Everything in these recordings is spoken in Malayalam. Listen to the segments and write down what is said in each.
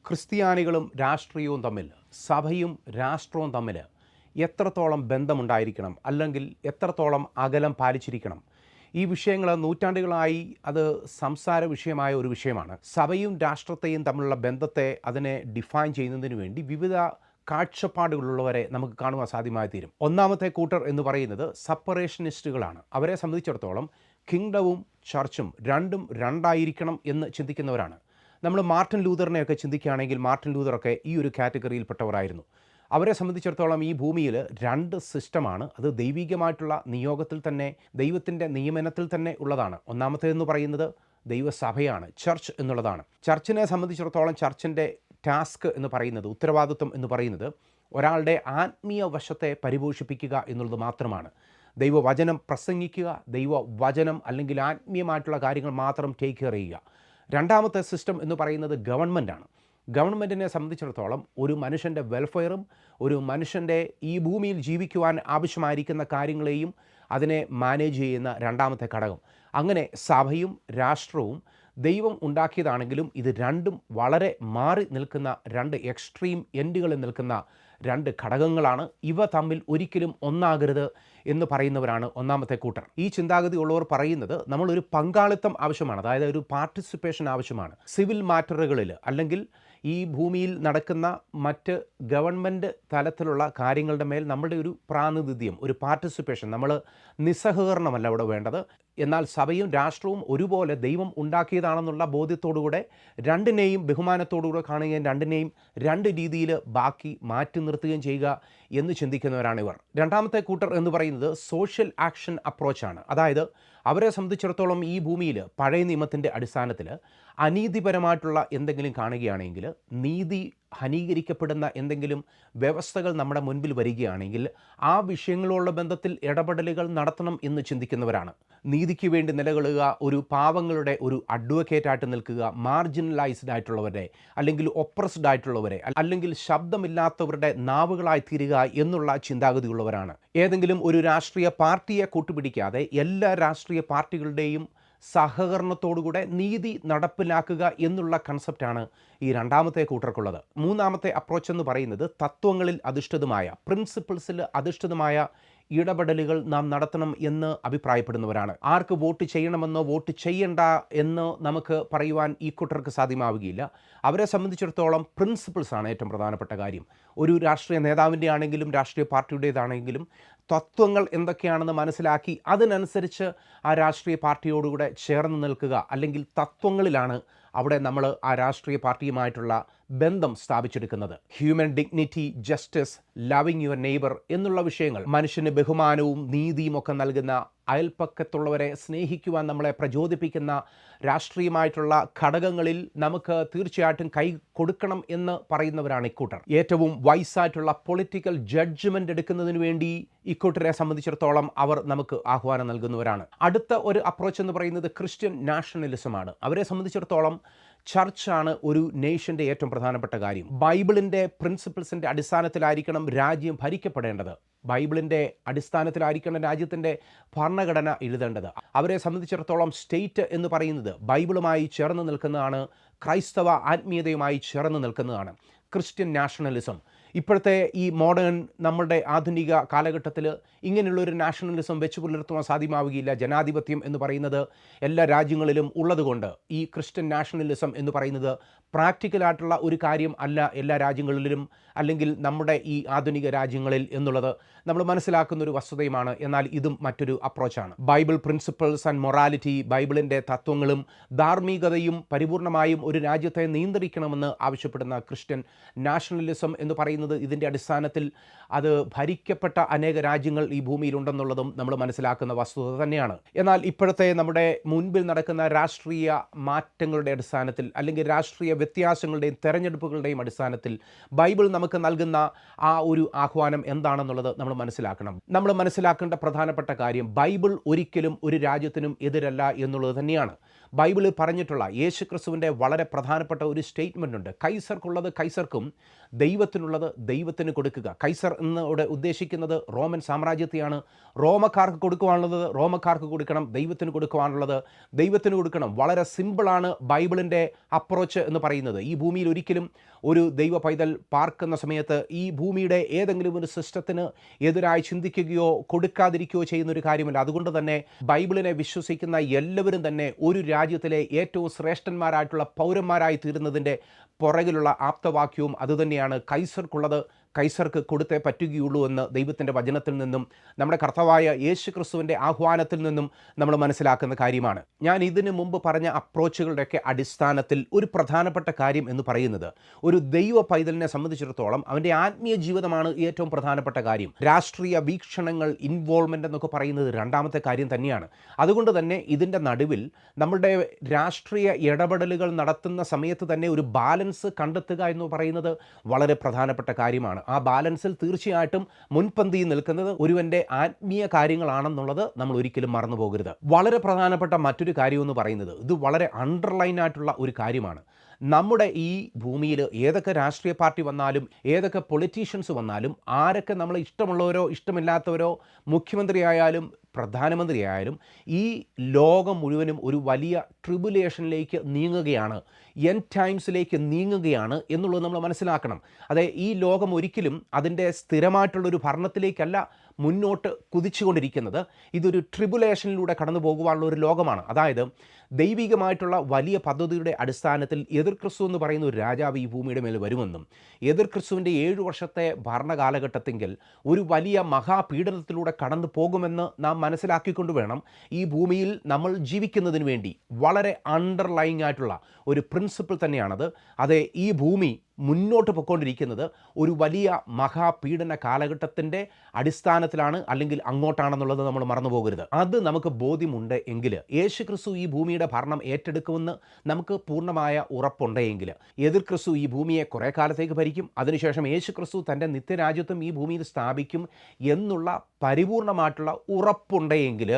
ക്രിസ്ത്യാനികളും രാഷ്ട്രീയവും തമ്മിൽ, സഭയും രാഷ്ട്രവും തമ്മിൽ എത്രത്തോളം ബന്ധമുണ്ടായിരിക്കണം, അല്ലെങ്കിൽ എത്രത്തോളം അകലം പാലിച്ചിരിക്കണം? ഈ വിഷയങ്ങൾ നൂറ്റാണ്ടുകളായി അത് സംസാര വിഷയമായ ഒരു വിഷയമാണ്. സഭയും രാഷ്ട്രത്തെയും തമ്മിലുള്ള ബന്ധത്തെ അതിനെ ഡിഫൈൻ ചെയ്യുന്നതിന് വേണ്ടി വിവിധ കാഴ്ചപ്പാടുകളുള്ളവരെ നമുക്ക് കാണുവാൻ സാധ്യമായി തീരും. ഒന്നാമത്തെ കൂട്ടർ എന്ന് പറയുന്നത് സപ്പറേഷനിസ്റ്റുകളാണ്. അവരെ സംബന്ധിച്ചിടത്തോളം കിങ്ഡവും ചർച്ചും രണ്ടും രണ്ടായിരിക്കണം എന്ന് ചിന്തിക്കുന്നവരാണ്. നമ്മൾ മാർട്ടിൻ ലൂതറിനെയൊക്കെ ചിന്തിക്കുകയാണെങ്കിൽ മാർട്ടിൻ ലൂതറൊക്കെ ഈ ഒരു കാറ്റഗറിയിൽപ്പെട്ടവരായിരുന്നു. അവരെ സംബന്ധിച്ചിടത്തോളം ഈ ഭൂമിയിൽ രണ്ട് സിസ്റ്റമാണ്. അത് ദൈവികമായിട്ടുള്ള നിയോഗത്തിൽ തന്നെ, ദൈവത്തിൻ്റെ നിയമനത്തിൽ തന്നെ ഉള്ളതാണ്. ഒന്നാമത്തേതെന്ന് പറയുന്നത് ദൈവസഭയാണ്, ചർച്ച് എന്നുള്ളതാണ്. ചർച്ചിനെ സംബന്ധിച്ചിടത്തോളം ചർച്ചിൻ്റെ ടാസ്ക് എന്ന് പറയുന്നത്, ഉത്തരവാദിത്വം എന്ന് പറയുന്നത് ഒരാളുടെ ആത്മീയ വശത്തെ പരിപോഷിപ്പിക്കുക എന്നുള്ളത് മാത്രമാണ്. ദൈവവചനം പ്രസംഗിക്കുക, ദൈവവചനം അല്ലെങ്കിൽ ആത്മീയമായിട്ടുള്ള കാര്യങ്ങൾ മാത്രം ടേക്ക് കെയർ ചെയ്യുക. രണ്ടാമത്തെ സിസ്റ്റം എന്ന് പറയുന്നത് ഗവൺമെൻറ്റാണ്. ഗവൺമെൻറ്റിനെ സംബന്ധിച്ചിടത്തോളം ഒരു മനുഷ്യൻ്റെ വെൽഫെയറും ഒരു മനുഷ്യൻ്റെ ഈ ഭൂമിയിൽ ജീവിക്കുവാൻ ആവശ്യമായിരിക്കുന്ന കാര്യങ്ങളെയും അതിനെ മാനേജ് ചെയ്യുന്ന രണ്ടാമത്തെ ഘടകം. അങ്ങനെ സഭയും രാഷ്ട്രവും ദൈവം ഉണ്ടാക്കിയതാണെങ്കിലും ഇത് രണ്ടും വളരെ മാറി നിൽക്കുന്ന രണ്ട് എക്സ്ട്രീം എൻഡുകളിൽ നിൽക്കുന്ന രണ്ട് ഘടകങ്ങളാണ്. ഇവ തമ്മിൽ ഒരിക്കലും ഒന്നാകരുത് എന്ന് പറയുന്നവരാണ് ഒന്നാമത്തെ കൂട്ടർ. ഈ ചിന്താഗതി ഉള്ളവർ പറയുന്നത് നമ്മളൊരു പങ്കാളിത്തം ആവശ്യമാണ്, അതായത് ഒരു പാർട്ടിസിപ്പേഷൻ ആവശ്യമാണ്. സിവിൽ മാറ്ററുകളിൽ അല്ലെങ്കിൽ ഈ ഭൂമിയിൽ നടക്കുന്ന മറ്റ് ഗവൺമെൻറ് തലത്തിലുള്ള കാര്യങ്ങളുടെ മേൽ നമ്മുടെ ഒരു പ്രാതിനിധ്യം, ഒരു പാർട്ടിസിപ്പേഷൻ, നമ്മൾ നിസ്സഹകരണമല്ല അവിടെ വേണ്ടത്. എന്നാൽ സഭയും രാഷ്ട്രവും ഒരുപോലെ ദൈവം ഉണ്ടാക്കിയതാണെന്നുള്ള ബോധ്യത്തോടുകൂടെ രണ്ടിനെയും ബഹുമാനത്തോടുകൂടെ കാണുകയും രണ്ടിനെയും രണ്ട് രീതിയിൽ ബാക്കി മാറ്റി നിർത്തുകയും ചെയ്യുക എന്ന് ചിന്തിക്കുന്നവരാണ് ഇവർ. രണ്ടാമത്തെ കൂട്ടർ എന്ന് പറയുന്നത് സോഷ്യൽ ആക്ഷൻ അപ്രോച്ചാണ്. അതായത് അവരെ സംബന്ധിച്ചിടത്തോളം ഈ ഭൂമിയിൽ പഴയ നിയമത്തിൻ്റെ അടിസ്ഥാനത്തിൽ അനീതിപരമായിട്ടുള്ള എന്തെങ്കിലും കാണുകയാണെങ്കിൽ, നീതി ഹനീകരിക്കപ്പെടുന്ന എന്തെങ്കിലും വ്യവസ്ഥകൾ നമ്മുടെ മുൻപിൽ വരികയാണെങ്കിൽ ആ വിഷയങ്ങളുള്ള ബന്ധത്തിൽ ഇടപെടലുകൾ നടത്തണം എന്ന് ചിന്തിക്കുന്നവരാണ്. നീതിക്ക് വേണ്ടി നിലകൊള്ളുക, ഒരു പാവങ്ങളുടെ ഒരു അഡ്വക്കേറ്റായിട്ട് നിൽക്കുക, മാർജിനലൈസ്ഡ് ആയിട്ടുള്ളവരെ അല്ലെങ്കിൽ ഒപ്രസ്ഡ് ആയിട്ടുള്ളവരെ അല്ലെങ്കിൽ ശബ്ദമില്ലാത്തവരുടെ നാവുകളായി തീരുക എന്നുള്ള ചിന്താഗതിയുള്ളവരാണ്. ഏതെങ്കിലും ഒരു രാഷ്ട്രീയ പാർട്ടിയെ കൂട്ടുപിടിക്കാതെ എല്ലാ രാഷ്ട്രീയ പാർട്ടികളുടെയും സഹകരണത്തോടുകൂടെ നീതി നടപ്പിലാക്കുക എന്നുള്ള കൺസെപ്റ്റാണ് ഈ രണ്ടാമത്തെ കൂട്ടർക്കുള്ളത്. മൂന്നാമത്തെ അപ്രോച്ച് എന്ന് പറയുന്നത് തത്വങ്ങളിൽ അധിഷ്ഠിതമായ, പ്രിൻസിപ്പിൾസിൽ അധിഷ്ഠിതമായ ഇടപെടലുകൾ നാം നടത്തണം എന്ന് അഭിപ്രായപ്പെടുന്നവരാണ്. ആർക്ക് വോട്ട് ചെയ്യണമെന്നോ വോട്ട് ചെയ്യണ്ട എന്ന് നമുക്ക് പറയുവാൻ ഈ കൂട്ടർക്ക് സാധ്യമാവുകയില്ല. അവരെ സംബന്ധിച്ചിടത്തോളം പ്രിൻസിപ്പിൾസാണ് ഏറ്റവും പ്രധാനപ്പെട്ട കാര്യം. ഒരു രാഷ്ട്രീയ നേതാവിൻ്റെ ആണെങ്കിലും രാഷ്ട്രീയ പാർട്ടിയുടേതാണെങ്കിലും തത്വങ്ങൾ എന്തൊക്കെയാണെന്ന് മനസ്സിലാക്കി അതിനനുസരിച്ച് ആ രാഷ്ട്രീയ പാർട്ടിയോടുകൂടെ ചേർന്ന് നിൽക്കുക, അല്ലെങ്കിൽ തത്വങ്ങളിലാണ് അവിടെ നമ്മൾ ആ രാഷ്ട്രീയ പാർട്ടിയുമായിട്ടുള്ള ബന്ധം സ്ഥാപിച്ചെടുക്കുന്നത്. Human dignity, justice, loving your neighbour എന്നുള്ള വിഷയങ്ങൾ, മനുഷ്യന് ബഹുമാനവും നീതിയും ഒക്കെ നൽകുന്ന, അയൽപ്പക്കത്തുള്ളവരെ സ്നേഹിക്കുവാൻ നമ്മളെ പ്രചോദിപ്പിക്കുന്ന രാഷ്ട്രീയമായിട്ടുള്ള ഘടകങ്ങളിൽ നമുക്ക് തീർച്ചയായിട്ടും കൈ കൊടുക്കണം എന്ന് പറയുന്നവരാണ് ഇക്കൂട്ടർ. ഏറ്റവും വൈസായിട്ടുള്ള പൊളിറ്റിക്കൽ ജഡ്ജ്മെൻ്റ് എടുക്കുന്നതിന് വേണ്ടി ഇക്കൂട്ടരെ സംബന്ധിച്ചിടത്തോളം അവർ നമുക്ക് ആഹ്വാനം നൽകുന്നവരാണ്. അടുത്ത ഒരു അപ്രോച്ച് എന്ന് പറയുന്നത് ക്രിസ്ത്യൻ നാഷണലിസമാണ്. അവരെ സംബന്ധിച്ചിടത്തോളം ചർച്ചാണ് ഒരു നേഷൻ്റെ ഏറ്റവും പ്രധാനപ്പെട്ട കാര്യം. ബൈബിളിൻ്റെ പ്രിൻസിപ്പിൾസിൻ്റെ അടിസ്ഥാനത്തിലായിരിക്കണം രാജ്യം ഭരിക്കപ്പെടേണ്ടത്. ബൈബിളിൻ്റെ അടിസ്ഥാനത്തിലായിരിക്കണം രാജ്യത്തിൻ്റെ ഭരണഘടന എഴുതേണ്ടത്. അവരെ സംബന്ധിച്ചിടത്തോളം സ്റ്റേറ്റ് എന്ന് പറയുന്നത് ബൈബിളുമായി ചേർന്ന് നിൽക്കുന്നതാണ്, ക്രൈസ്തവ ആത്മീയതയുമായി ചേർന്ന് നിൽക്കുന്നതാണ് ക്രിസ്ത്യൻ നാഷണലിസം. ഇപ്പോഴത്തെ ഈ മോഡേൺ നമ്മളുടെ ആധുനിക കാലഘട്ടത്തിൽ ഇങ്ങനെയുള്ളൊരു നാഷണലിസം വെച്ച് പുലർത്തുവാൻ സാധ്യമാവുകയില്ല. ജനാധിപത്യം എന്ന് പറയുന്നത് എല്ലാ രാജ്യങ്ങളിലും ഉള്ളതുകൊണ്ട് ഈ ക്രിസ്ത്യൻ നാഷണലിസം എന്ന് പറയുന്നത് പ്രാക്ടിക്കലായിട്ടുള്ള ഒരു കാര്യം അല്ല എല്ലാ രാജ്യങ്ങളിലും, അല്ലെങ്കിൽ നമ്മുടെ ഈ ആധുനിക രാജ്യങ്ങളിൽ എന്നുള്ളത് നമ്മൾ മനസ്സിലാക്കുന്ന ഒരു വസ്തുതയുമാണ്. എന്നാൽ ഇതും മറ്റൊരു അപ്രോച്ചാണ്. ബൈബിൾ പ്രിൻസിപ്പിൾസ് ആൻഡ് മൊറാലിറ്റി, ബൈബിളിൻ്റെ തത്വങ്ങളും ധാർമ്മികതയും പരിപൂർണമായും ഒരു രാജ്യത്തെ നിയന്ത്രിക്കണമെന്ന് ആവശ്യപ്പെടുന്ന ക്രിസ്ത്യൻ നാഷണലിസം എന്ന് പറയുന്നത് ഇതിൻ്റെ അടിസ്ഥാനത്തിൽ അത് ഭരിക്കപ്പെട്ട അനേക രാജ്യങ്ങൾ ഈ ഭൂമിയിലുണ്ടെന്നുള്ളതും നമ്മൾ മനസ്സിലാക്കുന്ന വസ്തുത തന്നെയാണ്. എന്നാൽ ഇപ്പോഴത്തെ നമ്മുടെ മുൻപിൽ നടക്കുന്ന രാഷ്ട്രീയ മാറ്റങ്ങളുടെ അടിസ്ഥാനത്തിൽ, അല്ലെങ്കിൽ രാഷ്ട്രീയ വ്യത്യാസങ്ങളുടെയും തെരഞ്ഞെടുപ്പുകളുടെയും അടിസ്ഥാനത്തിൽ ബൈബിൾ നമുക്ക് നൽകുന്ന ആ ഒരു ആഹ്വാനം എന്താണെന്നുള്ളത് നമ്മൾ മനസ്സിലാക്കണം. നമ്മൾ മനസ്സിലാക്കേണ്ട പ്രധാനപ്പെട്ട കാര്യം, ബൈബിൾ ഒരിക്കലും ഒരു രാജ്യത്തിനും എതിരല്ല എന്നുള്ളത് തന്നെയാണ്. ബൈബിളിൽ പറഞ്ഞിട്ടുള്ള യേശു ക്രിസ്തുവിൻ്റെ വളരെ പ്രധാനപ്പെട്ട ഒരു സ്റ്റേറ്റ്മെൻ്റ് ഉണ്ട്. കൈസർക്കുള്ളത് കൈസർക്കും, ദൈവത്തിനുള്ളത് ദൈവത്തിന് കൊടുക്കുക. കൈസർ എന്നോടെ ഉദ്ദേശിക്കുന്നത് റോമൻ സാമ്രാജ്യത്തെയാണ്. റോമക്കാർക്ക് കൊടുക്കുവാനുള്ളത് റോമക്കാർക്ക് കൊടുക്കണം, ദൈവത്തിന് കൊടുക്കുവാനുള്ളത് ദൈവത്തിന് കൊടുക്കണം. വളരെ സിമ്പിളാണ് ബൈബിളിൻ്റെ അപ്രോച്ച് എന്ന് പറയുന്നത്. ഈ ഭൂമിയിൽ ഒരിക്കലും ഒരു ദൈവ പൈതൽ പാർക്കുന്ന സമയത്ത് ഈ ഭൂമിയുടെ ഏതെങ്കിലും ഒരു സിസ്റ്റത്തിന് എതിരായി ചിന്തിക്കുകയോ കൊടുക്കാതിരിക്കുകയോ ചെയ്യുന്നൊരു കാര്യമല്ല. അതുകൊണ്ട് തന്നെ ബൈബിളിനെ വിശ്വസിക്കുന്ന എല്ലാവരും തന്നെ ഒരു രാജ്യത്തിലെ ഏറ്റവും ശ്രേഷ്ഠന്മാരായിട്ടുള്ള പൗരന്മാരായി തീരുന്നതിൻ്റെ പുറകിലുള്ള ആപ്തവാക്യവും അതുതന്നെയാണ്. കൈസർക്കുള്ളത് കൈസർക്ക് കൊടുത്തേ പറ്റുകയുള്ളൂ എന്ന് ദൈവത്തിൻ്റെ വചനത്തിൽ നിന്നും നമ്മുടെ കർത്താവായ യേശു ക്രിസ്തുവിൻ്റെ ആഹ്വാനത്തിൽ നിന്നും നമ്മൾ മനസ്സിലാക്കുന്ന കാര്യമാണ്. ഞാൻ ഇതിനു മുമ്പ് പറഞ്ഞ അപ്രോച്ചുകളുടെയൊക്കെ അടിസ്ഥാനത്തിൽ ഒരു പ്രധാനപ്പെട്ട കാര്യം എന്ന് പറയുന്നത്, ഒരു ദൈവ പൈതലിനെ സംബന്ധിച്ചിടത്തോളം അവൻ്റെ ആത്മീയ ജീവിതമാണ് ഏറ്റവും പ്രധാനപ്പെട്ട കാര്യം. രാഷ്ട്രീയ വീക്ഷണങ്ങൾ, ഇൻവോൾവ്മെൻ്റ് എന്നൊക്കെ പറയുന്നത് രണ്ടാമത്തെ കാര്യം തന്നെയാണ്. അതുകൊണ്ട് തന്നെ ഇതിൻ്റെ നടുവിൽ നമ്മുടെ രാഷ്ട്രീയ ഇടപെടലുകൾ നടത്തുന്ന സമയത്ത് തന്നെ ഒരു ബാലൻസ് കണ്ടെത്തുക എന്ന് പറയുന്നത് വളരെ പ്രധാനപ്പെട്ട കാര്യമാണ്. ആ ബാലൻസിൽ തീർച്ചയായിട്ടും മുൻപന്തിയിൽ നിൽക്കുന്നത് ഒരുവൻ്റെ ആത്മീയ കാര്യങ്ങളാണെന്നുള്ളത് നമ്മൾ ഒരിക്കലും മറന്നു പോകരുത്. വളരെ പ്രധാനപ്പെട്ട മറ്റൊരു കാര്യം എന്ന് പറയുന്നത്, ഇത് വളരെ അണ്ടർലൈൻ ആയിട്ടുള്ള ഒരു കാര്യമാണ്. നമ്മുടെ ഈ ഭൂമിയിൽ ഏതൊക്കെ രാഷ്ട്രീയ പാർട്ടി വന്നാലും, ഏതൊക്കെ പൊളിറ്റീഷ്യൻസ് വന്നാലും, ആരൊക്കെ നമ്മൾ ഇഷ്ടമുള്ളവരോ ഇഷ്ടമില്ലാത്തവരോ മുഖ്യമന്ത്രിയായാലും പ്രധാനമന്ത്രിയായാലും, ഈ ലോകം മുഴുവനും ഒരു വലിയ ട്രിബുലേഷനിലേക്ക് നീങ്ങുകയാണ്, എൻഡ് ടൈംസിലേക്ക് നീങ്ങുകയാണ് എന്നുള്ളത് നമ്മൾ മനസ്സിലാക്കണം. അതെ, ഈ ലോകം ഒരിക്കലും അതിൻ്റെ സ്ഥിരമായിട്ടുള്ളൊരു ഭരണത്തിലേക്കല്ല മുന്നോട്ട് കുതിച്ചുകൊണ്ടിരിക്കുന്നത്. ഇതൊരു ട്രിബുലേഷനിലൂടെ കടന്നു പോകുവാനുള്ള ഒരു ലോകമാണ്. അതായത് ദൈവികമായിട്ടുള്ള വലിയ പദ്ധതിയുടെ അടിസ്ഥാനത്തിൽ എതിർ ക്രിസ്തു എന്ന് പറയുന്ന ഒരു രാജാവ് ഈ ഭൂമിയുടെ മേൽ വരുമെന്നും, എതിർ ക്രിസ്തുവിൻ്റെ 7 വർഷത്തെ ഭരണകാലഘട്ടത്തെങ്കിൽ ഒരു വലിയ മഹാപീഡനത്തിലൂടെ കടന്നു പോകുമെന്ന് നാം മനസ്സിലാക്കിക്കൊണ്ട് വേണം ഈ ഭൂമിയിൽ നമ്മൾ ജീവിക്കുന്നതിന് വേണ്ടി. വളരെ അണ്ടർലൈങ് ആയിട്ടുള്ള ഒരു പ്രിൻസിപ്പിൾ തന്നെയാണത്. അതെ, ഈ ഭൂമി മുന്നോട്ട് പോയിക്കൊണ്ടിരിക്കുന്നത് ഒരു വലിയ മഹാപീഡന കാലഘട്ടത്തിൻ്റെ അടിസ്ഥാനത്തിലാണ്, അല്ലെങ്കിൽ അങ്ങോട്ടാണെന്നുള്ളത് നമ്മൾ മറന്നു പോകരുത്. അത് നമുക്ക് ബോധ്യമുണ്ട് എങ്കിൽ, യേശു ക്രിസ്തു ഈ ഭൂമിയുടെ ഭരണം ഏറ്റെടുക്കുമെന്ന് നമുക്ക് പൂർണ്ണമായ ഉറപ്പുണ്ടെങ്കിൽ, എതിർ ക്രിസ്തു ഈ ഭൂമിയെ കുറേ കാലത്തേക്ക് ഭരിക്കും, അതിനുശേഷം യേശു ക്രിസ്തു തൻ്റെ നിത്യരാജ്യത്വം ഈ ഭൂമിയിൽ സ്ഥാപിക്കും എന്നുള്ള പരിപൂർണമായിട്ടുള്ള ഉറപ്പുണ്ടെങ്കിൽ,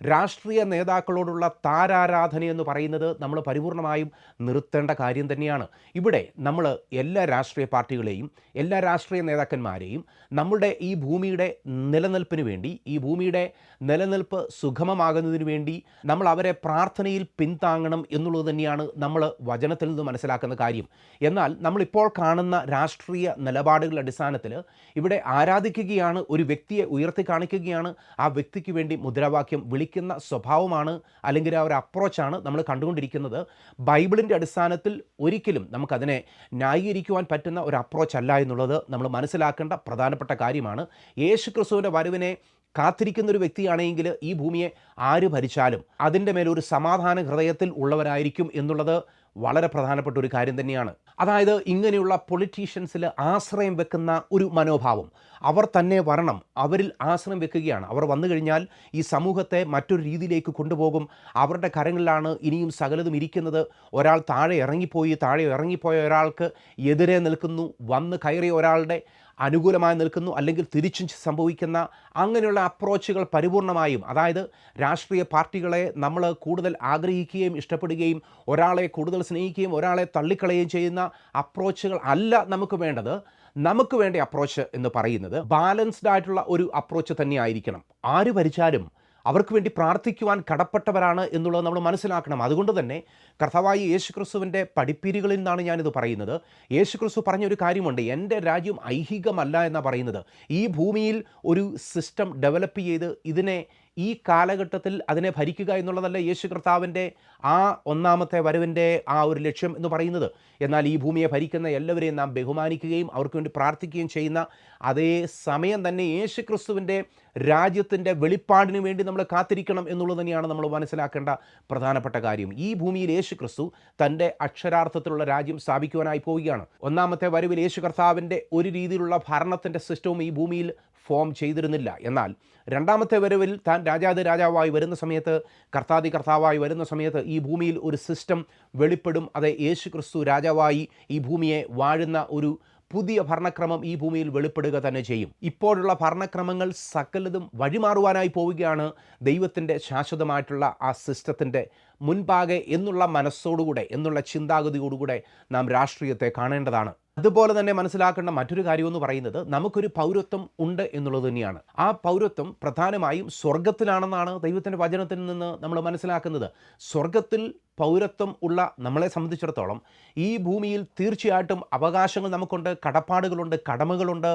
രാഷ്ട്രീയ നേതാക്കളോടുള്ള താരാരാധന എന്ന് പറയുന്നത് നമ്മൾ പരിപൂർണമായും നിർത്തേണ്ട കാര്യം തന്നെയാണ്. ഇവിടെ നമ്മൾ എല്ലാ രാഷ്ട്രീയ പാർട്ടികളെയും, എല്ലാ രാഷ്ട്രീയ നേതാക്കന്മാരെയും നമ്മുടെ ഈ ഭൂമിയുടെ നിലനിൽപ്പിന് വേണ്ടി, ഈ ഭൂമിയുടെ നിലനിൽപ്പ് സുഗമമാകുന്നതിന് വേണ്ടി നമ്മൾ അവരെ പ്രാർത്ഥനയിൽ പിന്താങ്ങണം എന്നുള്ളത് തന്നെയാണ് നമ്മൾ വചനത്തിൽ നിന്ന് മനസ്സിലാക്കുന്ന കാര്യം. എന്നാൽ നമ്മളിപ്പോൾ കാണുന്ന രാഷ്ട്രീയ നിലപാടുകളുടെ അടിസ്ഥാനത്തിൽ ഇവിടെ ആരാധിക്കുകയാണ്, ഒരു വ്യക്തിയെ ഉയർത്തി കാണിക്കുകയാണ്, ആ വ്യക്തിക്ക് വേണ്ടി മുദ്രാവാക്യം വിളിക്കുന്ന സ്വഭാവമാണ്, അല്ലെങ്കിൽ ആ ഒരു അപ്രോച്ചാണ് നമ്മൾ കണ്ടുകൊണ്ടിരിക്കുന്നത്. ബൈബിളിൻ്റെ അടിസ്ഥാനത്തിൽ ഒരിക്കലും നമുക്കതിനെ ന്യായീകരിക്കുവാൻ പറ്റുന്ന ഒരു അപ്രോച്ച് അല്ല എന്നുള്ളത് നമ്മൾ മനസ്സിലാക്കേണ്ട പ്രധാനപ്പെട്ട കാര്യമാണ്. യേശു ക്രിസ്തുവിൻ്റെ വരവിനെ കാത്തിരിക്കുന്നൊരു വ്യക്തിയാണെങ്കിൽ ഈ ഭൂമിയെ ആര് ഭരിച്ചാലും അതിൻ്റെ മേലൊരു സമാധാന ഹൃദയത്തിൽ ഉള്ളവരായിരിക്കും എന്നുള്ളത് വളരെ പ്രധാനപ്പെട്ട ഒരു കാര്യം തന്നെയാണ്. അതായത് ഇങ്ങനെയുള്ള പൊളിറ്റീഷ്യൻസിൽ ആശ്രയം വെക്കുന്ന ഒരു മനോഭാവം, അവർ തന്നെ വരണം, അവരിൽ ആശ്രയം വെക്കുകയാണ്. അവർ വന്നു കഴിഞ്ഞാൽ ഈ സമൂഹത്തെ മറ്റൊരു രീതിയിലേക്ക് കൊണ്ടുപോകും, അവരുടെ കരങ്ങളിലാണ് ഇനിയും സകലതും ഇരിക്കുന്നത്. ഒരാൾ താഴെ ഇറങ്ങിപ്പോയ ഒരാൾക്ക് എതിരെ നിൽക്കുന്നു, വന്ന് കയറിയ ഒരാളുടെ അനുകൂലമായി നിൽക്കുന്നു, അല്ലെങ്കിൽ തിരിച്ചും സംഭവിക്കുന്ന അങ്ങനെയുള്ള അപ്രോച്ചുകൾ പരിപൂർണമായും, അതായത് രാഷ്ട്രീയ പാർട്ടികളെ നമ്മൾ കൂടുതൽ ആഗ്രഹിക്കുകയും ഇഷ്ടപ്പെടുകയും ഒരാളെ കൂടുതൽ സ്നേഹിക്കുകയും ഒരാളെ തള്ളിക്കളയുകയും ചെയ്യുന്ന അപ്രോച്ചുകൾ അല്ല നമുക്ക് വേണ്ടത്. നമുക്ക് വേണ്ട അപ്രോച്ച് എന്ന് പറയുന്നത് ബാലൻസ്ഡ് ആയിട്ടുള്ള ഒരു അപ്രോച്ച് തന്നെയായിരിക്കണം. ആര് ഭരിച്ചാലും അവർക്ക് വേണ്ടി പ്രാർത്ഥിക്കുവാൻ കടപ്പെട്ടവരാണ് എന്നുള്ളത് നമ്മൾ മനസ്സിലാക്കണം. അതുകൊണ്ട് തന്നെ കർത്താവായ യേശു ക്രിസ്തുവിൻ്റെ പഠിപ്പീരുകളിൽ നിന്നാണ് ഞാനിത് പറയുന്നത്. യേശു ക്രിസ്തു പറഞ്ഞൊരു കാര്യമുണ്ട്, എൻ്റെ രാജ്യം ഐഹികമല്ല എന്നാണ് പറയുന്നത്. ഈ ഭൂമിയിൽ ഒരു സിസ്റ്റം ഡെവലപ്പ് ചെയ്ത് ഇതിനെ ഈ കാലഘട്ടത്തിൽ അതിനെ ഭരിക്കുക എന്നുള്ളതല്ല യേശു കർത്താവിൻ്റെ ആ ഒന്നാമത്തെ വരവിൻ്റെ ആ ഒരു ലക്ഷ്യം എന്ന് പറയുന്നത്. എന്നാൽ ഈ ഭൂമിയെ ഭരിക്കുന്ന എല്ലാവരെയും നാം ബഹുമാനിക്കുകയും അവർക്ക് വേണ്ടി പ്രാർത്ഥിക്കുകയും ചെയ്യുന്ന അതേ സമയം തന്നെ യേശു ക്രിസ്തുവിൻ്റെ രാജ്യത്തിൻ്റെ വെളിപ്പാടിന് വേണ്ടി നമ്മൾ കാത്തിരിക്കണം എന്നുള്ളത് തന്നെയാണ് നമ്മൾ മനസ്സിലാക്കേണ്ട പ്രധാനപ്പെട്ട കാര്യം. ഈ ഭൂമിയിൽ യേശു ക്രിസ്തു തൻ്റെ അക്ഷരാർത്ഥത്തിലുള്ള രാജ്യം സ്ഥാപിക്കുവാനായി പോവുകയാണ്. ഒന്നാമത്തെ വരവിൽ യേശു കർത്താവിൻ്റെ ഒരു രീതിയിലുള്ള ഭരണത്തിൻ്റെ സിസ്റ്റവും ഈ ഭൂമിയിൽ ഫോം ചെയ്തിരുന്നില്ല. എന്നാൽ രണ്ടാമത്തെ വരവിൽ താൻ രാജാവായി വരുന്ന സമയത്ത്, കർത്താവായി വരുന്ന സമയത്ത് ഈ ഭൂമിയിൽ ഒരു സിസ്റ്റം വെളിപ്പെടും. അത് യേശു ക്രിസ്തു രാജാവായി ഈ ഭൂമിയെ വാഴുന്ന ഒരു പുതിയ ഭരണക്രമം ഈ ഭൂമിയിൽ വെളിപ്പെടുക തന്നെ ചെയ്യും. ഇപ്പോഴുള്ള ഭരണക്രമങ്ങൾ സകലതും വഴിമാറുവാനായി പോവുകയാണ് ദൈവത്തിൻ്റെ ശാശ്വതമായിട്ടുള്ള ആ സിസ്റ്റത്തിൻ്റെ മുൻപാകെ എന്നുള്ള മനസ്സോടുകൂടെ, എന്നുള്ള ചിന്താഗതിയോടുകൂടെ നാം രാഷ്ട്രീയത്തെ കാണേണ്ടതാണ്. അതുപോലെ തന്നെ മനസ്സിലാക്കേണ്ട മറ്റൊരു കാര്യമെന്ന് പറയുന്നത്, നമുക്കൊരു പൗരത്വം ഉണ്ട് എന്നുള്ളത് തന്നെയാണ്. ആ പൗരത്വം പ്രധാനമായും സ്വർഗത്തിലാണെന്നാണ് ദൈവത്തിൻ്റെ വചനത്തിൽ നിന്ന് നമ്മൾ മനസ്സിലാക്കുന്നത്. സ്വർഗത്തിൽ പൗരത്വം ഉള്ള നമ്മളെ സംബന്ധിച്ചിടത്തോളം ഈ ഭൂമിയിൽ തീർച്ചയായിട്ടും അവകാശങ്ങൾ നമുക്കുണ്ട്, കടപ്പാടുകളുണ്ട്, കടമകളുണ്ട്,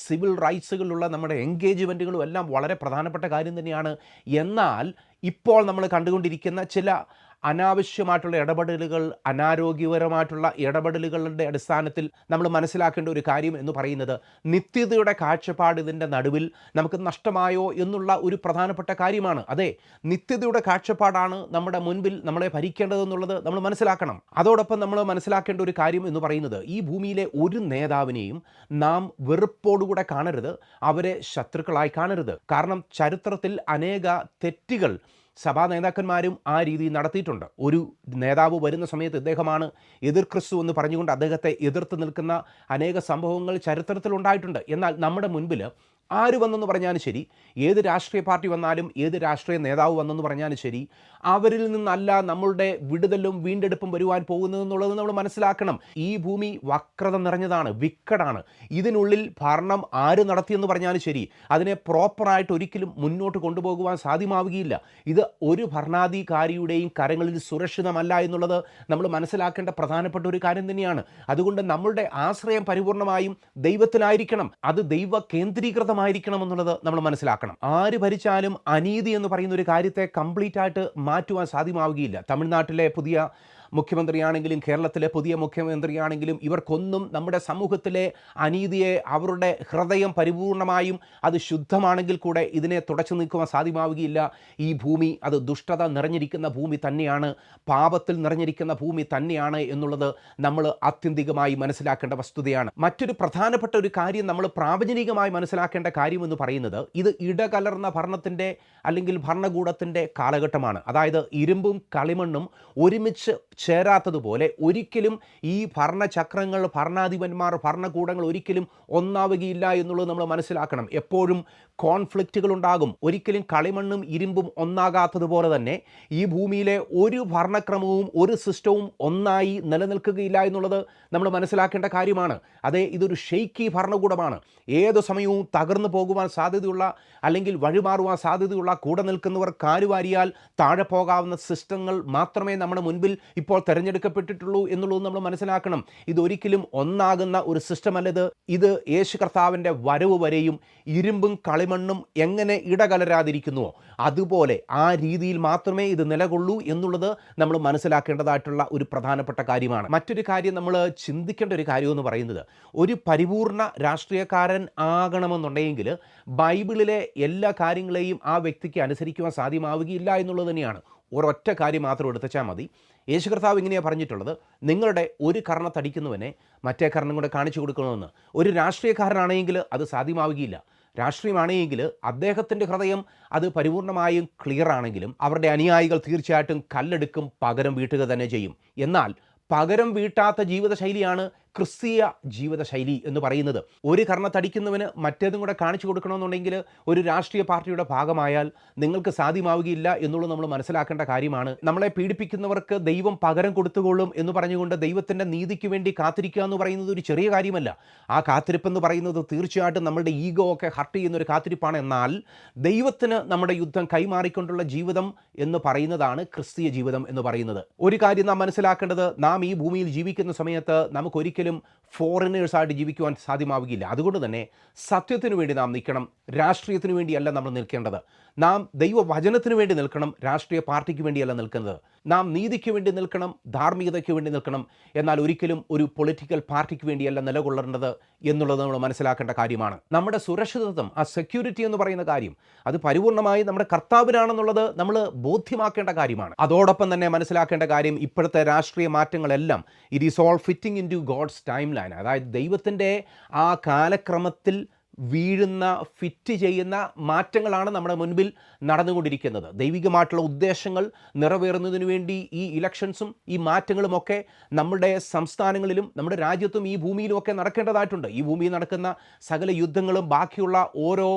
സിവിൽ റൈറ്റ്സുകളുള്ള നമ്മുടെ എൻഗേജ്മെൻറ്റുകളും എല്ലാം വളരെ പ്രധാനപ്പെട്ട കാര്യം തന്നെയാണ്. എന്നാൽ ഇപ്പോൾ നമ്മൾ കണ്ടുകൊണ്ടിരിക്കുന്ന ചില അനാവശ്യമായിട്ടുള്ള ഇടപെടലുകൾ, അനാരോഗ്യപരമായിട്ടുള്ള ഇടപെടലുകളുടെ അടിസ്ഥാനത്തിൽ നമ്മൾ മനസ്സിലാക്കേണ്ട ഒരു കാര്യം എന്ന് പറയുന്നത്, നിത്യതയുടെ കാഴ്ചപ്പാട് ഇതിൻ്റെ നടുവിൽ നമുക്ക് നഷ്ടമായോ എന്നുള്ള ഒരു പ്രധാനപ്പെട്ട കാര്യമാണ്. അതെ, നിത്യതയുടെ കാഴ്ചപ്പാടാണ് നമ്മുടെ മുൻപിൽ നമ്മളെ ഭരിക്കേണ്ടതെന്നുള്ളത് നമ്മൾ മനസ്സിലാക്കണം. അതോടൊപ്പം നമ്മൾ മനസ്സിലാക്കേണ്ട ഒരു കാര്യം എന്ന് പറയുന്നത്, ഈ ഭൂമിയിലെ ഒരു നേതാവിനെയും നാം വെറുപ്പോടുകൂടെ കാണരുത്, അവരെ ശത്രുക്കളായി കാണരുത്. കാരണം ചരിത്രത്തിൽ അനേക തെറ്റുകൾ സഭാ നേതാക്കന്മാരും ആ രീതിയിൽ നടത്തിയിട്ടുണ്ട്. ഒരു നേതാവ് വരുന്ന സമയത്ത് ഇദ്ദേഹമാണ് എതിർ ക്രിസ്തു എന്ന് പറഞ്ഞുകൊണ്ട് അദ്ദേഹത്തെ എതിർത്ത് നിൽക്കുന്ന അനേക സംഭവങ്ങൾ ചരിത്രത്തിൽ ഉണ്ടായിട്ടുണ്ട്. എന്നാൽ നമ്മുടെ മുൻപിൽ ആര് വന്നെന്ന് പറഞ്ഞാലും ശരി, ഏത് രാഷ്ട്രീയ പാർട്ടി വന്നാലും, ഏത് രാഷ്ട്രീയ നേതാവ് വന്നെന്ന് പറഞ്ഞാലും ശരി, അവരിൽ നിന്നല്ല നമ്മളുടെ വിടുതലും വീണ്ടെടുപ്പും വരുവാൻ പോകുന്നതെന്നുള്ളത് നമ്മൾ മനസ്സിലാക്കണം. ഈ ഭൂമി വക്രത നിറഞ്ഞതാണ്, വിക്കടാണ്. ഇതിനുള്ളിൽ ഭരണം ആര് നടത്തിയെന്ന് പറഞ്ഞാലും ശരി, അതിനെ പ്രോപ്പറായിട്ട് ഒരിക്കലും മുന്നോട്ട് കൊണ്ടുപോകുവാൻ സാധ്യമാവുകയില്ല. ഇത് ഒരു ഭരണാധികാരിയുടെയും കരങ്ങളിൽ സുരക്ഷിതമല്ല എന്നുള്ളത് നമ്മൾ മനസ്സിലാക്കേണ്ട പ്രധാനപ്പെട്ട ഒരു കാര്യം തന്നെയാണ്. അതുകൊണ്ട് നമ്മളുടെ ആശ്രയം പരിപൂർണമായും ദൈവത്തിലായിരിക്കണം. അത് ദൈവ കേന്ദ്രീകൃതമായിരിക്കണം എന്നുള്ളത് നമ്മൾ മനസ്സിലാക്കണം. ആര് ഭരിച്ചാലും അനീതി എന്ന് പറയുന്ന ഒരു കാര്യത്തെ കംപ്ലീറ്റ് ആയിട്ട് മാറ്റുവാൻ സാധ്യമാവുകയില്ല. തമിഴ്നാട്ടിലെ പുതിയ മുഖ്യമന്ത്രിയാണെങ്കിലും കേരളത്തിലെ പുതിയ മുഖ്യമന്ത്രിയാണെങ്കിലും ഇവർക്കൊന്നും നമ്മുടെ സമൂഹത്തിലെ അനീതിയെ, അവരുടെ ഹൃദയം പരിപൂർണമായും അത് ശുദ്ധമാണെങ്കിൽ കൂടെ ഇതിനെ തുടച്ചു നീക്കുവാൻ സാധ്യമാവുകയില്ല. ഈ ഭൂമി അത് ദുഷ്ടത നിറഞ്ഞിരിക്കുന്ന ഭൂമി തന്നെയാണ്, പാപത്തിൽ നിറഞ്ഞിരിക്കുന്ന ഭൂമി തന്നെയാണ് എന്നുള്ളത് നമ്മൾ ആത്യന്തികമായി മനസ്സിലാക്കേണ്ട വസ്തുതയാണ്. മറ്റൊരു പ്രധാനപ്പെട്ട ഒരു കാര്യം നമ്മൾ പ്രാവചനികമായി മനസ്സിലാക്കേണ്ട കാര്യമെന്ന് പറയുന്നത്, ഇത് ഇടകലർന്ന ഭരണത്തിൻ്റെ അല്ലെങ്കിൽ ഭരണകൂടത്തിൻ്റെ കാലഘട്ടമാണ്. അതായത് ഇരുമ്പും കളിമണ്ണും ഒരുമിച്ച് ചേരാത്തതുപോലെ ഒരിക്കലും ഈ ഭരണചക്രങ്ങൾ, ഭരണാധിപന്മാർ, ഭരണകൂടങ്ങൾ ഒരിക്കലും ഒന്നാവുകയില്ല എന്നുള്ളത് നമ്മൾ മനസ്സിലാക്കണം. എപ്പോഴും കോൺഫ്ലിക്റ്റുകൾ ഉണ്ടാകും. ഒരിക്കലും കളിമണ്ണും ഇരുമ്പും ഒന്നാകാത്തതുപോലെ തന്നെ ഈ ഭൂമിയിലെ ഒരു ഭരണക്രമവും ഒരു സിസ്റ്റവും ഒന്നായി നിലനിൽക്കുകയില്ല എന്നുള്ളത് നമ്മൾ മനസ്സിലാക്കേണ്ട കാര്യമാണ്. അതെ, ഇതൊരു ഷെയ്ക്കി ഭരണകൂടമാണ്. ഏതു സമയവും തകർന്നു പോകുവാൻ സാധ്യതയുള്ള അല്ലെങ്കിൽ വഴിമാറുവാൻ സാധ്യതയുള്ള, കൂടെ നിൽക്കുന്നവർ കാലുവാരിയാൽ താഴെ പോകാവുന്ന സിസ്റ്റങ്ങൾ മാത്രമേ നമ്മുടെ മുൻപിൽ ഇപ്പോൾ തിരഞ്ഞെടുക്കപ്പെട്ടിട്ടുള്ളൂ എന്നുള്ളത് നമ്മൾ മനസ്സിലാക്കണം. ഇതൊരിക്കലും ഒന്നാകുന്ന ഒരു സിസ്റ്റമല്ലത്. ഇത് യേശു കർത്താവിൻ്റെ വരവ് വരെയും ഇരുമ്പും കളിമണ്ണും എങ്ങനെ ഇടകലരാതിരിക്കുന്നുവോ അതുപോലെ ആ രീതിയിൽ മാത്രമേ ഇത് നിലകൊള്ളൂ എന്നുള്ളത് നമ്മൾ മനസ്സിലാക്കേണ്ടതായിട്ടുള്ള ഒരു പ്രധാനപ്പെട്ട കാര്യമാണ്. മറ്റൊരു കാര്യം നമ്മൾ ചിന്തിക്കേണ്ട ഒരു കാര്യമെന്ന് പറയുന്നത്, ഒരു പരിപൂർണ രാഷ്ട്രീയക്കാരൻ ആകണമെന്നുണ്ടെങ്കിൽ ബൈബിളിലെ എല്ലാ കാര്യങ്ങളെയും ആ വ്യക്തിക്ക് അനുസരിക്കുവാൻ സാധ്യമാവുകയില്ല എന്നുള്ളത് തന്നെയാണ്. ഒരൊറ്റ കാര്യം മാത്രം എടുത്തുവെച്ചാൽ മതി. യേശു കർത്താവ് ഇങ്ങനെയാണ് പറഞ്ഞിട്ടുള്ളത്, നിങ്ങളുടെ ഒരു കർണത്തടിക്കുന്നവനെ മറ്റേ കർണം കൊണ്ട് കാണിച്ചു കൊടുക്കണമെന്ന്. ഒരു രാഷ്ട്രീയക്കാരനാണെങ്കിൽ അത് സാധ്യമാവുകയില്ല. രാഷ്ട്രീയമാണെങ്കിൽ അദ്ദേഹത്തിൻ്റെ ഹൃദയം അത് പരിപൂർണമായും ക്ലിയർ ആണെങ്കിലും അവരുടെ അനുയായികൾ തീർച്ചയായിട്ടും കല്ലെടുക്കും, പകരം വീട്ടുക തന്നെ ചെയ്യും. എന്നാൽ പകരം വീട്ടാത്ത ജീവിതശൈലിയാണ് ക്രിസ്തീയ ജീവിതശൈലി എന്ന് പറയുന്നത്. ഒരു കർണത്തടിക്കുന്നവന് മറ്റേതും കൂടെ കാണിച്ചു കൊടുക്കണമെന്നുണ്ടെങ്കിൽ ഒരു രാഷ്ട്രീയ പാർട്ടിയുടെ ഭാഗമായാൽ നിങ്ങൾക്ക് സാധ്യമാവുകയില്ല എന്നുള്ളത് നമ്മൾ മനസ്സിലാക്കേണ്ട കാര്യമാണ്. നമ്മളെ പീഡിപ്പിക്കുന്നവർക്ക് ദൈവം പകരം കൊടുത്തുകൊള്ളും എന്ന് പറഞ്ഞുകൊണ്ട് ദൈവത്തിൻ്റെ നീതിക്ക് വേണ്ടി കാത്തിരിക്കുക എന്ന് പറയുന്നത് ഒരു ചെറിയ കാര്യമല്ല. ആ കാത്തിരിപ്പെന്ന് പറയുന്നത് തീർച്ചയായിട്ടും നമ്മളുടെ ഈഗോ ഒക്കെ ഹർട്ട് ചെയ്യുന്നൊരു കാത്തിരിപ്പാണ്. എന്നാൽ ദൈവത്തിന് നമ്മുടെ യുദ്ധം കൈമാറിക്കൊണ്ടുള്ള ജീവിതം എന്ന് പറയുന്നതാണ് ക്രിസ്തീയ ജീവിതം എന്ന് പറയുന്നത്. ഒരു കാര്യം നാം മനസ്സിലാക്കേണ്ടത്, നാം ഈ ഭൂമിയിൽ ജീവിക്കുന്ന സമയത്ത് നമുക്കൊരിക്കലും ഫോറിനേഴ്സായിട്ട് ജീവിക്കുവാൻ സാധ്യമാവുകയില്ല. അതുകൊണ്ട് തന്നെ സത്യത്തിനു വേണ്ടി നാം നിൽക്കണം, രാഷ്ട്രീയത്തിന് വേണ്ടിയല്ല നമ്മൾ നിൽക്കേണ്ടത്. നാം ദൈവവചനത്തിന് വേണ്ടി നിൽക്കണം, രാഷ്ട്രീയ പാർട്ടിക്ക് വേണ്ടിയല്ല നിൽക്കുന്നത്. നാം നീതിക്ക് വേണ്ടി നിൽക്കണം, ധാർമ്മികതയ്ക്ക് വേണ്ടി നിൽക്കണം. എന്നാൽ ഒരിക്കലും ഒരു പൊളിറ്റിക്കൽ പാർട്ടിക്ക് വേണ്ടിയല്ല നിലകൊള്ളേണ്ടത് എന്നുള്ളത് നമ്മൾ മനസ്സിലാക്കേണ്ട കാര്യമാണ്. നമ്മുടെ സുരക്ഷിതത്വം, ആ സെക്യൂരിറ്റി എന്ന് പറയുന്ന കാര്യം, അത് പരിപൂർണമായി നമ്മുടെ കർത്താവിനാണെന്നുള്ളത് നമ്മൾ ബോധ്യമാക്കേണ്ട കാര്യമാണ്. അതോടൊപ്പം തന്നെ മനസ്സിലാക്കേണ്ട കാര്യം, ഇപ്പോഴത്തെ രാഷ്ട്രീയ മാറ്റങ്ങളെല്ലാം it is all fitting into God's time line. അതായത് ദൈവത്തിൻ്റെ ആ കാലക്രമത്തിൽ വീഴുന്ന, ഫിറ്റ് ചെയ്യുന്ന മാറ്റങ്ങളാണ് നമ്മുടെ മുൻപിൽ നടന്നുകൊണ്ടിരിക്കുന്നത്. ദൈവികമായിട്ടുള്ള ഉദ്ദേശങ്ങൾ നിറവേറുന്നതിന് വേണ്ടി ഈ ഇലക്ഷൻസും ഈ മാറ്റങ്ങളുമൊക്കെ നമ്മുടെ സംസ്ഥാനങ്ങളിലും നമ്മുടെ രാജ്യത്തും ഈ ഭൂമിയിലുമൊക്കെ നടക്കേണ്ടതായിട്ടുണ്ട്. ഈ ഭൂമിയിൽ നടക്കുന്ന സകല യുദ്ധങ്ങളും ബാക്കിയുള്ള ഓരോ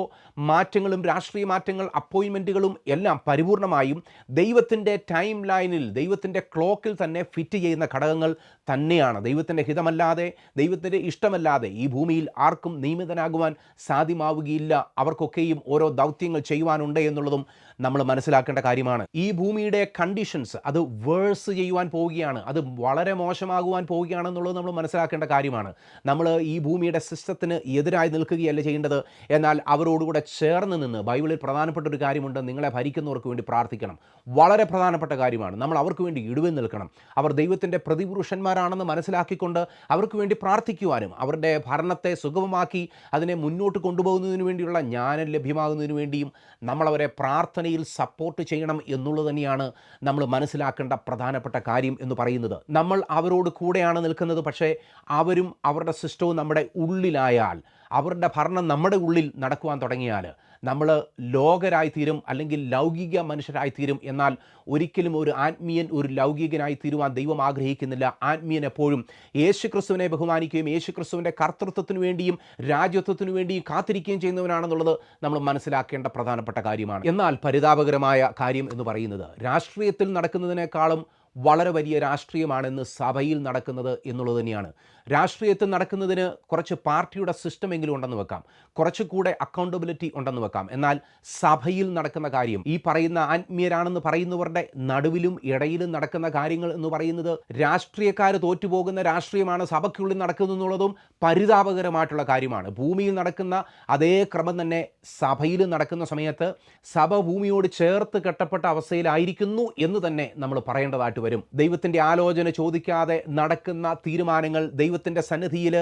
മാറ്റങ്ങളും, രാഷ്ട്രീയ മാറ്റങ്ങൾ, അപ്പോയിൻമെൻറ്റുകളും എല്ലാം പരിപൂർണമായും ദൈവത്തിൻ്റെ ടൈം ലൈനിൽ, ദൈവത്തിൻ്റെ ക്ലോക്കിൽ തന്നെ ഫിറ്റ് ചെയ്യുന്ന ഘടകങ്ങൾ തന്നെയാണ്. ദൈവത്തിൻ്റെ ഹിതമല്ലാതെ, ദൈവത്തിൻ്റെ ഇഷ്ടമല്ലാതെ ഈ ഭൂമിയിൽ ആർക്കും നിയമിതനാകുവാൻ സാധ്യമാവുകയില്ല. അവർക്കൊക്കെയും ഓരോ ദൗത്യങ്ങൾ ചെയ്യുവാനുണ്ട് എന്നുള്ളതും നമ്മൾ മനസ്സിലാക്കേണ്ട കാര്യമാണ്. ഈ ഭൂമിയുടെ കണ്ടീഷൻസ് അത് വേഴ്സ് ചെയ്യുവാൻ പോവുകയാണ്, അത് വളരെ മോശമാകുവാൻ പോവുകയാണെന്നുള്ളത് നമ്മൾ മനസ്സിലാക്കേണ്ട കാര്യമാണ്. നമ്മൾ ഈ ഭൂമിയുടെ സിസ്റ്റത്തിന് എതിരായി നിൽക്കുകയല്ല ചെയ്യേണ്ടത്, എന്നാൽ അവരോടുകൂടെ ചേർന്ന് നിന്ന്, ബൈബിളിൽ പ്രധാനപ്പെട്ട ഒരു കാര്യമുണ്ട്, നിങ്ങളെ ഭരിക്കുന്നവർക്ക് വേണ്ടി പ്രാർത്ഥിക്കണം. വളരെ പ്രധാനപ്പെട്ട കാര്യമാണ്. നമ്മൾ അവർക്ക് വേണ്ടി ഇടുവിൽ നിൽക്കണം. അവർ ദൈവത്തിൻ്റെ പ്രതിപുരുഷന്മാരാണെന്ന് മനസ്സിലാക്കിക്കൊണ്ട് അവർക്ക് വേണ്ടി പ്രാർത്ഥിക്കുവാനും അവരുടെ ഭരണത്തെ സുഗമമാക്കി അതിനെ മുന്നോട്ട് കൊണ്ടുപോകുന്നതിന് വേണ്ടിയുള്ള ജ്ഞാനം ലഭ്യമാകുന്നതിന് വേണ്ടിയും നമ്മളവരെ പ്രാർത്ഥനയിൽ സപ്പോർട്ട് ചെയ്യണം എന്നുള്ളത് തന്നെയാണ് നമ്മൾ മനസ്സിലാക്കേണ്ട പ്രധാനപ്പെട്ട കാര്യം എന്ന് പറയുന്നത്. നമ്മൾ അവരോട് കൂടെയാണ് നിൽക്കുന്നത്, പക്ഷേ അവരും അവരുടെ സിസ്റ്റവും നമ്മുടെ ഉള്ളിലായാൽ, അവരുടെ ഭരണം നമ്മുടെ ഉള്ളിൽ നടക്കുവാൻ തുടങ്ങിയാൽ നമ്മൾ ലോകരായിത്തീരും, അല്ലെങ്കിൽ ലൗകിക മനുഷ്യരായിത്തീരും. എന്നാൽ ഒരിക്കലും ഒരു ആത്മീയൻ ഒരു ലൗകികനായി തീരുവാൻ ദൈവം ആഗ്രഹിക്കുന്നില്ല. ആത്മീയൻ എപ്പോഴും യേശുക്രിസ്തുവിനെ ബഹുമാനിക്കുകയും യേശുക്രിസ്തുവിൻ്റെ കർത്തൃത്വത്തിനു വേണ്ടിയും രാജ്യത്വത്തിനു വേണ്ടിയും കാത്തിരിക്കുകയും ചെയ്യുന്നവനാണെന്നുള്ളത് നമ്മൾ മനസ്സിലാക്കേണ്ട പ്രധാനപ്പെട്ട കാര്യമാണ്. എന്നാൽ പരിതാപകരമായ കാര്യം എന്ന് പറയുന്നത്, രാഷ്ട്രീയത്തിൽ നടക്കുന്നതിനേക്കാളും വളരെ വലിയ രാഷ്ട്രീയമാണെന്ന് സഭയിൽ നടക്കുന്നത് എന്നുള്ളത് തന്നെയാണ്. രാഷ്ട്രീയത്തിൽ നടക്കുന്നതിന് കുറച്ച് പാർട്ടിയുടെ സിസ്റ്റം എങ്കിലും ഉണ്ടെന്ന് വെക്കാം, കുറച്ചുകൂടെ അക്കൗണ്ടബിലിറ്റി ഉണ്ടെന്ന് വെക്കാം. എന്നാൽ സഭയിൽ നടക്കുന്ന കാര്യം, ഈ പറയുന്ന ആത്മീയരാണെന്ന് പറയുന്നവരുടെ നടുവിലും ഇടയിലും നടക്കുന്ന കാര്യങ്ങൾ എന്ന് പറയുന്നത്, രാഷ്ട്രീയക്കാർ തോറ്റുപോകുന്ന രാഷ്ട്രീയമാണ് സഭയ്ക്കുള്ളിൽ നടക്കുന്നത് എന്നുള്ളതും പരിതാപകരമായിട്ടുള്ള കാര്യമാണ്. ഭൂമിയിൽ നടക്കുന്ന അതേ ക്രമം തന്നെ സഭയിൽ നടക്കുന്ന സമയത്ത് സഭ ഭൂമിയോട് ചേർത്ത് കെട്ടപ്പെട്ട അവസ്ഥയിലായിരിക്കുന്നു എന്ന് തന്നെ നമ്മൾ പറയേണ്ടതായിട്ട് വരും. ദൈവത്തിൻ്റെ ആലോചന ചോദിക്കാതെ നടക്കുന്ന തീരുമാനങ്ങൾ, ദൈവത്തിൻ്റെ സന്നിധിയിൽ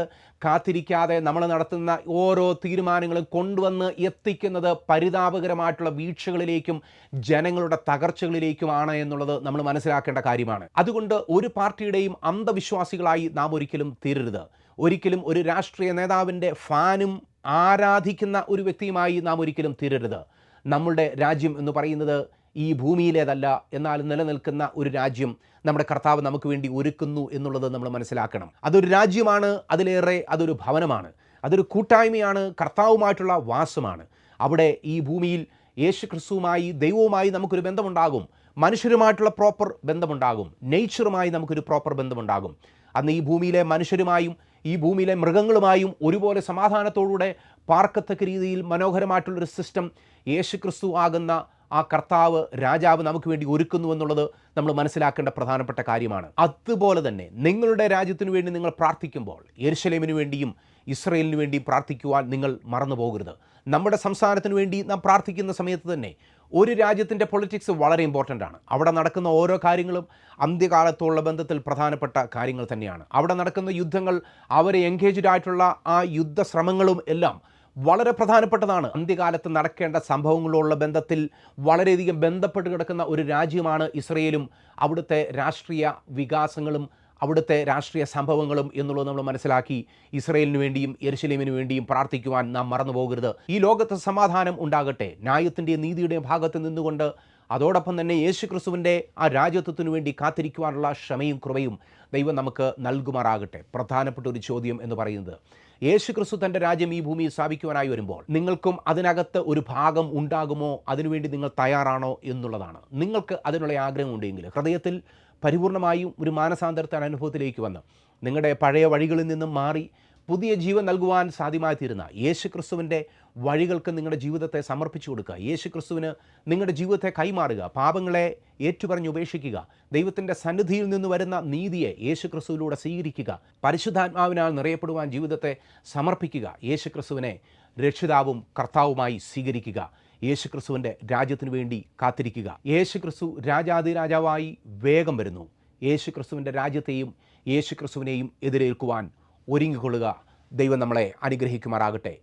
കാത്തിരിക്കാതെ നമ്മൾ നടത്തുന്ന ഓരോ തീരുമാനങ്ങളും കൊണ്ടുവന്ന് എത്തിക്കുന്നത് പരിതാപകരമായിട്ടുള്ള വീഴ്ചകളിലേക്കും ജനങ്ങളുടെ തകർച്ചകളിലേക്കുമാണ് എന്നുള്ളത് നമ്മൾ മനസ്സിലാക്കേണ്ട കാര്യമാണ്. അതുകൊണ്ട് ഒരു പാർട്ടിയുടെയും അന്ധവിശ്വാസികളായി നാം ഒരിക്കലും തീരരുത്. ഒരിക്കലും ഒരു രാഷ്ട്രീയ നേതാവിൻ്റെ ഫാനും ആരാധിക്കുന്ന ഒരു വ്യക്തിയുമായി നാം ഒരിക്കലും തീരരുത്. നമ്മളുടെ രാജ്യം എന്ന് പറയുന്നത് ഈ ഭൂമിയിലേതല്ല, എന്നാൽ നിലനിൽക്കുന്ന ഒരു രാജ്യം നമ്മുടെ കർത്താവ് നമുക്ക് വേണ്ടി ഒരുക്കുന്നു എന്നുള്ളത് നമ്മൾ മനസ്സിലാക്കണം. അതൊരു രാജ്യമാണ്, അതിലേറെ അതൊരു ഭവനമാണ്, അതൊരു കൂട്ടായ്മയാണ്, കർത്താവുമായിട്ടുള്ള വാസമാണ്. അവിടെ ഈ ഭൂമിയിൽ യേശു ക്രിസ്തുവുമായി, ദൈവവുമായി നമുക്കൊരു ബന്ധമുണ്ടാകും, മനുഷ്യരുമായിട്ടുള്ള പ്രോപ്പർ ബന്ധമുണ്ടാകും, നേച്ചറുമായി നമുക്കൊരു പ്രോപ്പർ ബന്ധമുണ്ടാകും. അന്ന് ഈ ഭൂമിയിലെ മനുഷ്യരുമായും ഈ ഭൂമിയിലെ മൃഗങ്ങളുമായും ഒരുപോലെ സമാധാനത്തോടുകൂടെ പാർക്കത്തക്ക രീതിയിൽ മനോഹരമായിട്ടുള്ളൊരു സിസ്റ്റം യേശു ക്രിസ്തു ആകുന്ന ആ കർത്താവ്, രാജാവ് നമുക്ക് വേണ്ടി ഒരുക്കുന്നു എന്നുള്ളത് നമ്മൾ മനസ്സിലാക്കേണ്ട പ്രധാനപ്പെട്ട കാര്യമാണ്. അതുപോലെ തന്നെ നിങ്ങളുടെ രാജ്യത്തിനു വേണ്ടി നിങ്ങൾ പ്രാർത്ഥിക്കുമ്പോൾ യെരുശലേമിനു വേണ്ടിയും ഇസ്രയേലിനു വേണ്ടിയും പ്രാർത്ഥിക്കുവാൻ നിങ്ങൾ മറന്നു പോകരുത്. നമ്മുടെ സംസ്ഥാനത്തിന് വേണ്ടി നാം പ്രാർത്ഥിക്കുന്ന സമയത്ത് തന്നെ ഒരു രാജ്യത്തിൻ്റെ പൊളിറ്റിക്സ് വളരെ ഇമ്പോർട്ടൻ്റ് ആണ്. അവിടെ നടക്കുന്ന ഓരോ കാര്യങ്ങളും അന്ത്യകാലത്തുള്ള ബന്ധത്തിൽ പ്രധാനപ്പെട്ട കാര്യങ്ങൾ തന്നെയാണ്. അവിടെ നടക്കുന്ന യുദ്ധങ്ങൾ, അവരെ എൻഗേജ്ഡ് ആയിട്ടുള്ള ആ യുദ്ധശ്രമങ്ങളും എല്ലാം വളരെ പ്രധാനപ്പെട്ടതാണ്. അന്ത്യകാലത്ത് നടക്കേണ്ട സംഭവങ്ങളുള്ള ബന്ധത്തിൽ വളരെയധികം ബന്ധപ്പെട്ട് കിടക്കുന്ന ഒരു രാജ്യമാണ് ഇസ്രയേലും അവിടുത്തെ രാഷ്ട്രീയ വികാസങ്ങളും അവിടുത്തെ രാഷ്ട്രീയ സംഭവങ്ങളും എന്നുള്ളത് നമ്മൾ മനസ്സിലാക്കി ഇസ്രയേലിന് വേണ്ടിയും യെരുശലേമിന് വേണ്ടിയും പ്രാർത്ഥിക്കുവാൻ നാം മറന്നു പോകരുത്. ഈ ലോകത്ത് സമാധാനം ഉണ്ടാകട്ടെ, ന്യായത്തിൻ്റെയും നീതിയുടെയും ഭാഗത്ത് നിന്നുകൊണ്ട് അതോടൊപ്പം തന്നെ യേശു ക്രിസ്തുവിൻ്റെ ആ രാജ്യത്വത്തിനു വേണ്ടി കാത്തിരിക്കുവാനുള്ള ക്ഷമയും കൃപയും ദൈവം നമുക്ക് നൽകുമാറാകട്ടെ. പ്രധാനപ്പെട്ട ഒരു ചോദ്യം എന്ന് പറയുന്നത്, യേശു ക്രിസ്തു തൻ്റെ രാജ്യം ഈ ഭൂമിയിൽ സ്ഥാപിക്കുവാനായി വരുമ്പോൾ നിങ്ങൾക്കും അതിനകത്ത് ഒരു ഭാഗം ഉണ്ടാകുമോ, അതിനുവേണ്ടി നിങ്ങൾ തയ്യാറാണോ എന്നുള്ളതാണ്. നിങ്ങൾക്ക് അതിനുള്ള ആഗ്രഹമുണ്ടെങ്കിൽ ഹൃദയത്തിൽ പരിപൂർണമായും ഒരു മാനസാന്തരത്തിന് അനുഭവത്തിലേക്ക് വന്ന് നിങ്ങളുടെ പഴയ വഴികളിൽ നിന്നും മാറി പുതിയ ജീവൻ നൽകുവാൻ സാധ്യമായി തീരുന്ന യേശു ക്രിസ്തുവിൻ്റെ വഴികൾക്ക് നിങ്ങളുടെ ജീവിതത്തെ സമർപ്പിച്ചു കൊടുക്കുക. യേശു ക്രിസ്തുവിന് നിങ്ങളുടെ ജീവിതത്തെ കൈമാറുക. പാപങ്ങളെ ഏറ്റുപറഞ്ഞ് ഉപേക്ഷിക്കുക. ദൈവത്തിൻ്റെ സന്നിധിയിൽ നിന്ന് വരുന്ന നീതിയെ യേശു ക്രിസ്തുവിലൂടെ സ്വീകരിക്കുക. പരിശുദ്ധാത്മാവിനാൽ നിറയപ്പെടുവാൻ ജീവിതത്തെ സമർപ്പിക്കുക. യേശു ക്രിസ്തുവിനെ രക്ഷിതാവും കർത്താവുമായി സ്വീകരിക്കുക. യേശു ക്രിസ്തുവിൻ്റെ രാജ്യത്തിനു വേണ്ടി കാത്തിരിക്കുക. യേശു ക്രിസ്തു രാജാതിരാജാവായി വേഗം വരുന്നു. യേശു ക്രിസ്തുവിൻ്റെ രാജ്യത്തെയും യേശു ക്രിസ്തുവിനെയും എതിരേൽക്കുവാൻ ഒരുങ്ങിക്കൊള്ളുക. ദൈവം നമ്മളെ അനുഗ്രഹിക്കുമാറാകട്ടെ.